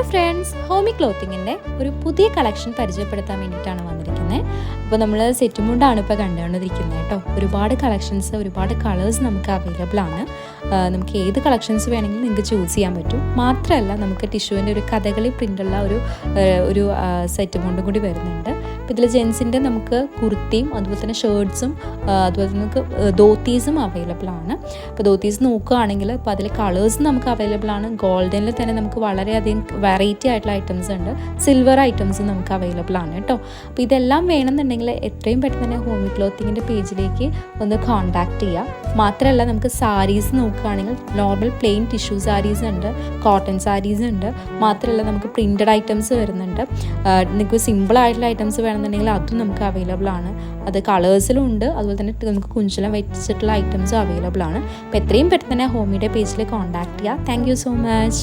Hello friends, Homi ക്ലോത്തിങ്ങിൻ്റെ ഒരു പുതിയ collection പരിചയപ്പെടുത്താൻ വേണ്ടിയിട്ടാണ് വന്നിരിക്കുന്നത്. അപ്പോൾ നമ്മൾ സെറ്റ് മുണ്ടാണ് ഇപ്പോൾ കണ്ടുകൊണ്ടിരിക്കുന്നത് കേട്ടോ. ഒരുപാട് കളക്ഷൻസ്, ഒരുപാട് കളേഴ്സ് നമുക്ക് അവൈലബിൾ ആണ്. നമുക്ക് ഏത് കളക്ഷൻസ് വേണമെങ്കിലും നിങ്ങൾക്ക് ചൂസ് ചെയ്യാൻ പറ്റും. മാത്രമല്ല നമുക്ക് ടിഷ്യൂവിൻ്റെ ഒരു കഥകളി പ്രിൻ്റുള്ള ഒരു സെറ്റ് മുണ്ടും കൂടി വരുന്നുണ്ട്. അപ്പോൾ ഇതിൽ ജെൻസിൻ്റെ നമുക്ക് കുർത്തിയും അതുപോലെ തന്നെ ഷർട്ട്സും അതുപോലെ തന്നെ നമുക്ക് ധോത്തീസും അവൈലബിൾ ആണ്. അപ്പോൾ ധോത്തീസ് നോക്കുകയാണെങ്കിൽ ഇപ്പോൾ അതിൽ കളേഴ്സ് നമുക്ക് അവൈലബിൾ ആണ്. ഗോൾഡനിൽ തന്നെ നമുക്ക് വളരെയധികം വെറൈറ്റി ആയിട്ടുള്ള ഐറ്റംസ് ഉണ്ട്. സിൽവർ ഐറ്റംസ് നമുക്ക് അവൈലബിൾ ആണ് കേട്ടോ. അപ്പോൾ ഇതെല്ലാം വേണമെന്നുണ്ടെങ്കിൽ എത്രയും പെട്ടെന്ന് തന്നെ ഹോമി ക്ലോത്തിങ്ങിൻ്റെ പേജിലേക്ക് ഒന്ന് കോൺടാക്ട് ചെയ്യുക. മാത്രമല്ല നമുക്ക് സാരീസ് നോക്കുകയാണെങ്കിൽ നോർമൽ പ്ലെയിൻ ടിഷ്യൂ സാരീസ് ഉണ്ട്, കോട്ടൺ സാരീസ് ഉണ്ട്. മാത്രമല്ല നമുക്ക് പ്രിൻറ്റഡ് ഐറ്റംസ് വരുന്നുണ്ട്. നിങ്ങൾക്ക് സിമ്പിൾ ആയിട്ടുള്ള ഐറ്റംസ് വേണമെന്നുണ്ടെങ്കിൽ അതും നമുക്ക് അവൈലബിൾ ആണ്. അത് കളേഴ്സിലും ഉണ്ട്, അതുപോലെ തന്നെ നമുക്ക് കുഞ്ചലം വെച്ചിട്ടുള്ള ഐറ്റംസും അവൈലബിൾ ആണ്. അപ്പോൾ എത്രയും പെട്ടെന്ന് തന്നെ ഹോമിയുടെ പേജിൽ കോൺടാക്ട് ചെയ്യുക. Thank you so much.